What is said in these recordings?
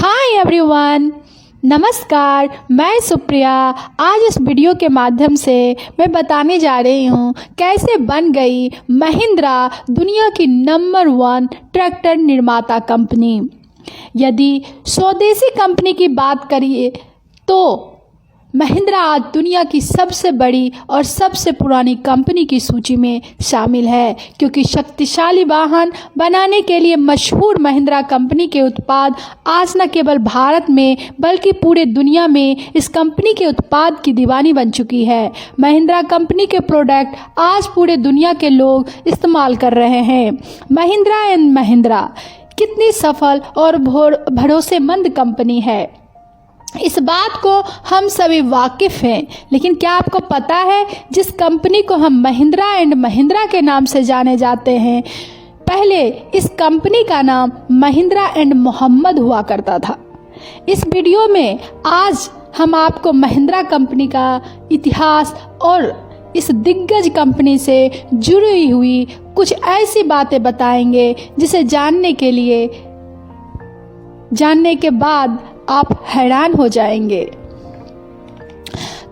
Hi everyone, नमस्कार। मैं सुप्रिया। आज इस वीडियो के माध्यम से मैं बताने जा रही हूँ कैसे बन गई महिंद्रा दुनिया की नंबर 1 ट्रैक्टर निर्माता कंपनी। यदि स्वदेशी कंपनी की बात करिए तो महिंद्रा आज दुनिया की सबसे बड़ी और सबसे पुरानी कंपनी की सूची में शामिल है, क्योंकि शक्तिशाली वाहन बनाने के लिए मशहूर महिंद्रा कंपनी के उत्पाद आज न केवल भारत में बल्कि पूरे दुनिया में इस कंपनी के उत्पाद की दीवानी बन चुकी है। महिंद्रा कंपनी के प्रोडक्ट आज पूरे दुनिया के लोग इस्तेमाल कर रहे हैं। महिंद्रा एंड महिंद्रा कितनी सफल और भरोसेमंद कंपनी है, इस बात को हम सभी वाकिफ हैं। लेकिन क्या आपको पता है, जिस कंपनी को हम महिंद्रा एंड महिंद्रा के नाम से जाने जाते हैं, पहले इस कंपनी का नाम महिंद्रा एंड मोहम्मद हुआ करता था। इस वीडियो में आज हम आपको महिंद्रा कंपनी का इतिहास और इस दिग्गज कंपनी से जुड़ी हुई कुछ ऐसी बातें बताएंगे जिसे जानने के बाद आप हैरान हो जाएंगे।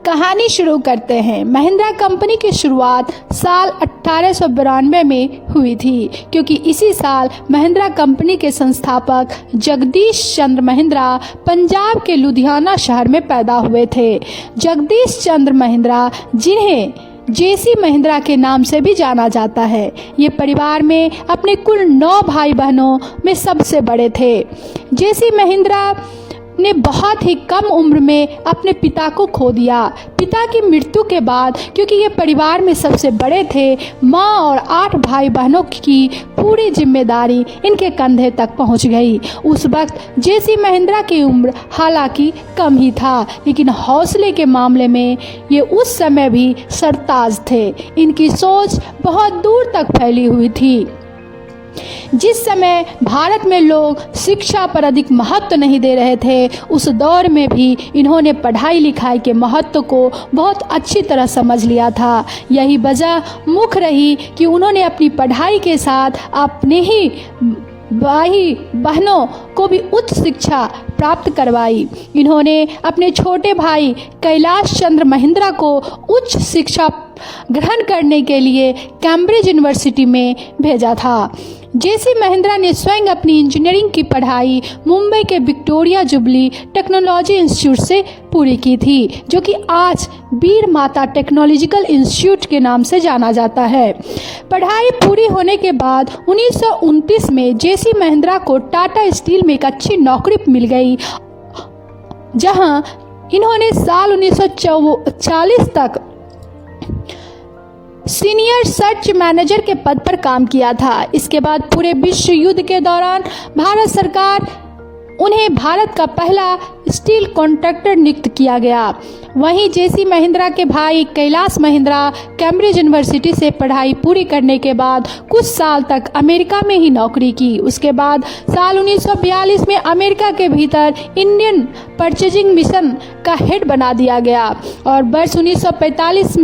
कहानी शुरू करते हैं। महिंद्रा कंपनी की शुरुआत साल 1892 में हुई थी, क्योंकि इसी साल महिंद्रा कंपनी के संस्थापक जगदीश चंद्र महिंद्रा पंजाब के लुधियाना शहर में पैदा हुए थे। जगदीश चंद्र महिंद्रा, जिन्हें जेसी महिंद्रा के नाम से भी जाना जाता है, ये परिवार में अपने कुल 9 भाई बहनों में सबसे बड़े थे। जेसी महिंद्रा ने बहुत ही कम उम्र में अपने पिता को खो दिया। पिता की मृत्यु के बाद, क्योंकि ये परिवार में सबसे बड़े थे, माँ और 8 भाई बहनों की पूरी जिम्मेदारी इनके कंधे तक पहुंच गई। उस वक्त जेसी महिंद्रा की उम्र हालांकि कम ही था, लेकिन हौसले के मामले में ये उस समय भी सरताज थे। इनकी सोच बहुत दूर तक फैली हुई थी। जिस समय भारत में लोग शिक्षा पर अधिक महत्व नहीं दे रहे थे, उस दौर में भी इन्होंने पढ़ाई लिखाई के महत्व को बहुत अच्छी तरह समझ लिया था। यही वजह मुख्य रही कि उन्होंने अपनी पढ़ाई के साथ अपने ही भाई बहनों को भी उच्च शिक्षा प्राप्त करवाई। इन्होंने अपने छोटे भाई कैलाश चंद्र महिंद्रा को उच्च शिक्षा ग्रहण करने के लिए कैम्ब्रिज यूनिवर्सिटी में भेजा था। जेसी महिंद्रा ने स्वयं अपनी इंजीनियरिंग की पढ़ाई मुंबई के विक्टोरिया जुबली टेक्नोलॉजी इंस्टीट्यूट से पूरी की थी, जो कि आज वीर माता टेक्नोलॉजिकल इंस्टीट्यूट के नाम से जाना जाता है। पढ़ाई पूरी होने के बाद 1929 में जेसी महिंद्रा को टाटा स्टील में एक अच्छी नौकरी मिल गई, जहां इन्होंने साल 1940 तक सीनियर सर्च मैनेजर के पद पर काम किया था। इसके बाद पूरे विश्व युद्ध के दौरान भारत सरकार उन्हें भारत का पहला स्टील कॉन्ट्रैक्टर नियुक्त किया गया। वहीं जेसी महिंद्रा के भाई कैलाश महिंद्रा कैम्ब्रिज यूनिवर्सिटी से पढ़ाई पूरी करने के बाद कुछ साल तक अमेरिका में ही नौकरी की। उसके बाद साल 1942 में अमेरिका के भीतर इंडियन परचेजिंग मिशन का हेड बना दिया गया, और वर्ष 1945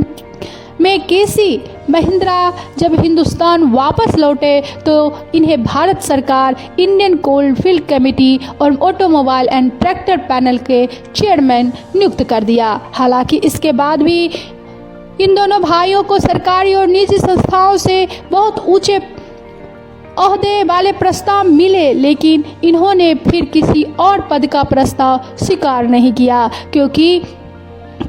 में केसी महिंद्रा जब हिंदुस्तान वापस लौटे तो इन्हें भारत सरकार इंडियन कोल फील्ड कमेटी और ऑटोमोबाइल एंड ट्रैक्टर पैनल के चेयरमैन नियुक्त कर दिया। हालांकि इसके बाद भी इन दोनों भाइयों को सरकारी और निजी संस्थाओं से बहुत ऊंचे ओहदे वाले प्रस्ताव मिले, लेकिन इन्होंने फिर किसी और पद का प्रस्ताव स्वीकार नहीं किया, क्योंकि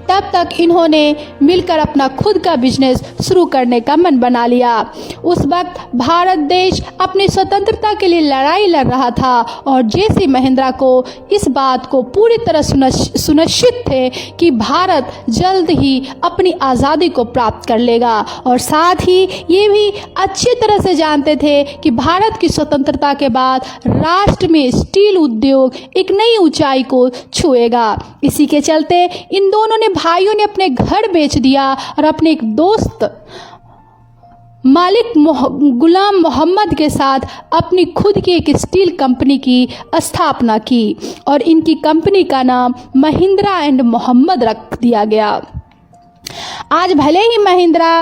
तब तक इन्होंने मिलकर अपना खुद का बिजनेस शुरू करने का मन बना लिया। उस वक्त भारत देश अपनी स्वतंत्रता के लिए लड़ाई लड़ रहा था, और जेसी महिंद्रा को इस बात को पूरी तरह सुनिश्चित थे कि भारत जल्द ही अपनी आज़ादी को प्राप्त कर लेगा, और साथ ही ये भी अच्छी तरह से जानते थे कि भारत की स्वतंत्रता के बाद राष्ट्र में स्टील उद्योग एक नई ऊंचाई को छुएगा। इसी के चलते इन दोनों भाइयों ने अपने घर बेच दिया और अपने एक दोस्त मालिक गुलाम मोहम्मद के साथ अपनी खुद की एक स्टील कंपनी की स्थापना की, और इनकी कंपनी का नाम महिंद्रा एंड मोहम्मद रख दिया गया। आज भले ही महिंद्रा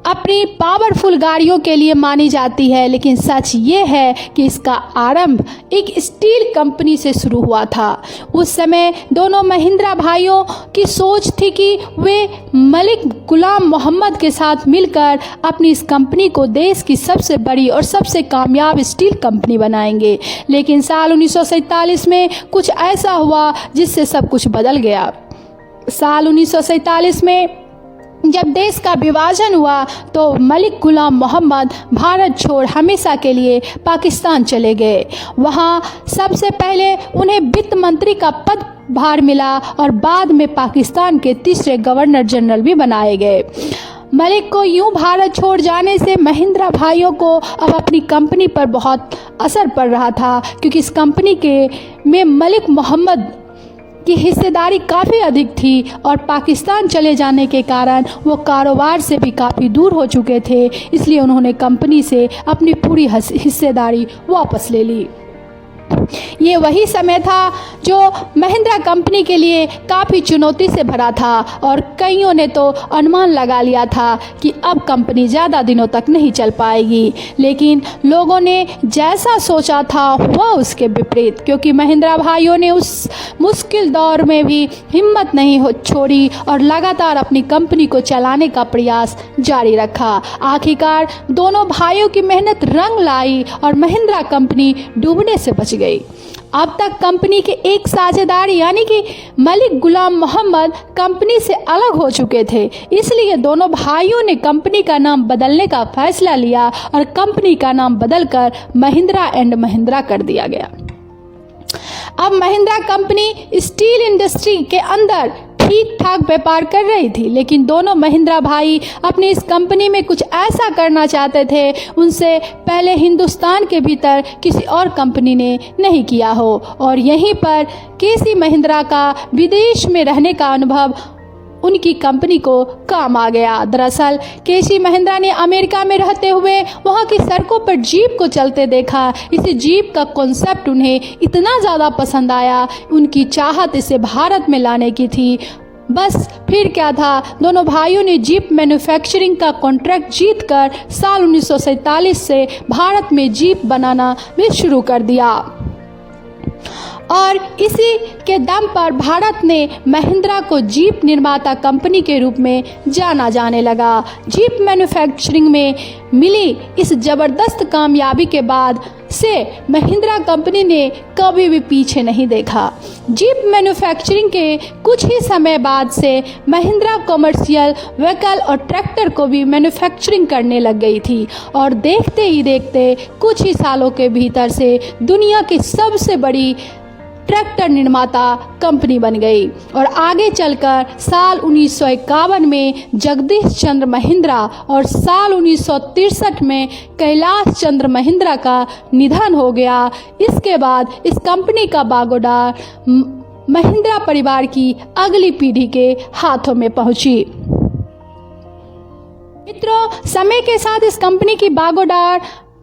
अपनी पावरफुल गाड़ियों के लिए मानी जाती है, लेकिन सच ये है कि इसका आरंभ एक स्टील कंपनी से शुरू हुआ था। उस समय दोनों महिंद्रा भाइयों की सोच थी कि वे मलिक गुलाम मोहम्मद के साथ मिलकर अपनी इस कंपनी को देश की सबसे बड़ी और सबसे कामयाब स्टील कंपनी बनाएंगे। लेकिन साल 1947 में कुछ ऐसा हुआ जिससे सब कुछ बदल गया। साल 1947 में जब देश का विभाजन हुआ तो मलिक गुलाम मोहम्मद भारत छोड़ हमेशा के लिए पाकिस्तान चले गए। वहाँ सबसे पहले उन्हें वित्त मंत्री का पद भार मिला और बाद में पाकिस्तान के तीसरे गवर्नर जनरल भी बनाए गए। मलिक को यूं भारत छोड़ जाने से महिंद्रा भाइयों को अब अपनी कंपनी पर बहुत असर पड़ रहा था, क्योंकि इस कंपनी में मलिक मोहम्मद की हिस्सेदारी काफ़ी अधिक थी और पाकिस्तान चले जाने के कारण वो कारोबार से भी काफ़ी दूर हो चुके थे। इसलिए उन्होंने कंपनी से अपनी पूरी हिस्सेदारी वापस ले ली। ये वही समय था जो महिंद्रा कंपनी के लिए काफ़ी चुनौती से भरा था और कईयों ने तो अनुमान लगा लिया था कि अब कंपनी ज़्यादा दिनों तक नहीं चल पाएगी। लेकिन लोगों ने जैसा सोचा था हुआ उसके विपरीत, क्योंकि महिंद्रा भाइयों ने उस मुश्किल दौर में भी हिम्मत नहीं छोड़ी और लगातार अपनी कंपनी को चलाने का प्रयास जारी रखा। आखिरकार दोनों भाइयों की मेहनत रंग लाई और महिंद्रा कंपनी डूबने से बच गई। अब तक कंपनी के एक साझेदार यानी कि मलिक गुलाम मोहम्मद कंपनी से अलग हो चुके थे। इसलिए दोनों भाइयों ने कंपनी का नाम बदलने का फैसला लिया और कंपनी का नाम बदलकर महिंद्रा एंड महिंद्रा कर दिया गया। अब महिंद्रा कंपनी स्टील इंडस्ट्री के अंदर ठीक ठाक व्यापार कर रही थी, लेकिन दोनों महिंद्रा भाई अपनी इस कंपनी में कुछ ऐसा करना चाहते थे उनसे पहले हिंदुस्तान के भीतर किसी और कंपनी ने नहीं किया हो। और यहीं पर केसी महिंद्रा का विदेश में रहने का अनुभव उनकी कंपनी को काम आ गया। दरअसल केसी महिंद्रा ने अमेरिका में रहते हुए वहाँ की सड़कों पर जीप को चलते देखा। इसी जीप का कॉन्सेप्ट उन्हें इतना ज़्यादा पसंद आया, उनकी चाहत इसे भारत में लाने की थी। बस फिर क्या था, दोनों भाइयों ने जीप मैन्युफैक्चरिंग का कॉन्ट्रैक्ट जीतकर साल 1947 से भारत में जीप बनाना भी शुरू कर दिया और इसी के दम पर भारत ने महिंद्रा को जीप निर्माता कंपनी के रूप में जाना जाने लगा। जीप मैन्युफैक्चरिंग में मिली इस ज़बरदस्त कामयाबी के बाद से महिंद्रा कंपनी ने कभी भी पीछे नहीं देखा। जीप मैन्युफैक्चरिंग के कुछ ही समय बाद से महिंद्रा कमर्शियल व्हीकल और ट्रैक्टर को भी मैन्युफैक्चरिंग करने लग गई थी और देखते ही देखते कुछ ही सालों के भीतर से दुनिया की सबसे बड़ी ट्रैक्टर निर्माता कंपनी बन गई। और आगे चलकर साल 1951 में जगदीश चंद्र महिंद्रा और साल 1963 में कैलाश चंद्र महिंद्रा का निधन हो गया। इसके बाद इस कंपनी का बागोडार महिंद्रा परिवार की अगली पीढ़ी के हाथों में पहुंची। मित्रों, समय के साथ इस कंपनी की बागोडार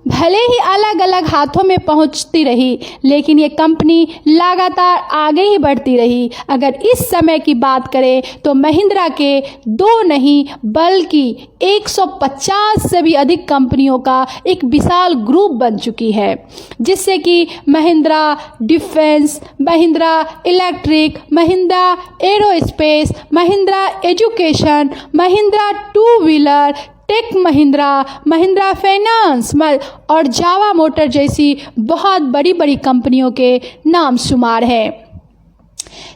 भले ही अलग अलग हाथों में पहुंचती रही, लेकिन ये कंपनी लगातार आगे ही बढ़ती रही। अगर इस समय की बात करें तो महिंद्रा के दो नहीं बल्कि 150 से भी अधिक कंपनियों का एक विशाल ग्रुप बन चुकी है, जिससे कि Mahindra defence, Mahindra electric, Mahindra aerospace, Mahindra education, Mahindra two wheeler, tech Mahindra, Mahindra finance और जावा मोटर जैसी बहुत बड़ी बड़ी कंपनियों के नाम शुमार है।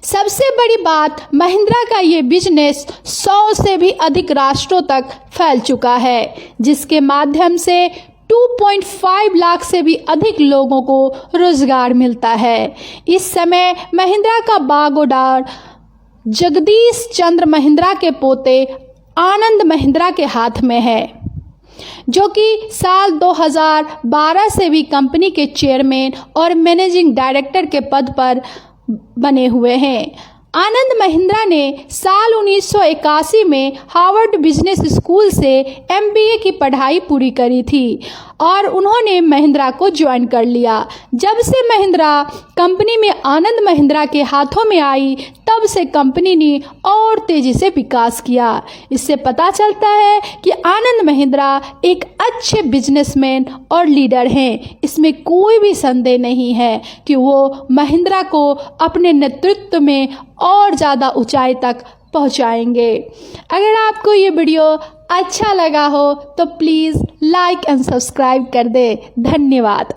सबसे बड़ी बात, महिंद्रा का ये बिजनेस 100 से भी अधिक राष्ट्रों तक फैल चुका है, जिसके माध्यम से 2.5 लाख से भी अधिक लोगों को रोजगार मिलता है। इस समय महिंद्रा का बागोडार जगदीश चंद्र महिंद्रा के पोते आनंद महिंद्रा के हाथ में है, जो कि साल 2012 से भी कंपनी के चेयरमैन और मैनेजिंग डायरेक्टर के पद पर बने हुए हैं। आनंद महिंद्रा ने साल 1981 में हार्वर्ड बिजनेस स्कूल से MBA की पढ़ाई पूरी करी थी और उन्होंने महिंद्रा को ज्वाइन कर लिया। जब से महिंद्रा कंपनी में आनंद महिंद्रा के हाथों में आई, तब से कंपनी ने और तेजी से विकास किया। इससे पता चलता है कि आनंद महिंद्रा एक अच्छे बिजनेसमैन और लीडर हैं। इसमें कोई भी संदेह नहीं है कि वो महिंद्रा को अपने नेतृत्व में और ज़्यादा ऊंचाई तक पहुंचाएंगे। अगर आपको ये वीडियो अच्छा लगा हो तो प्लीज़ लाइक एंड सब्सक्राइब कर दे। धन्यवाद।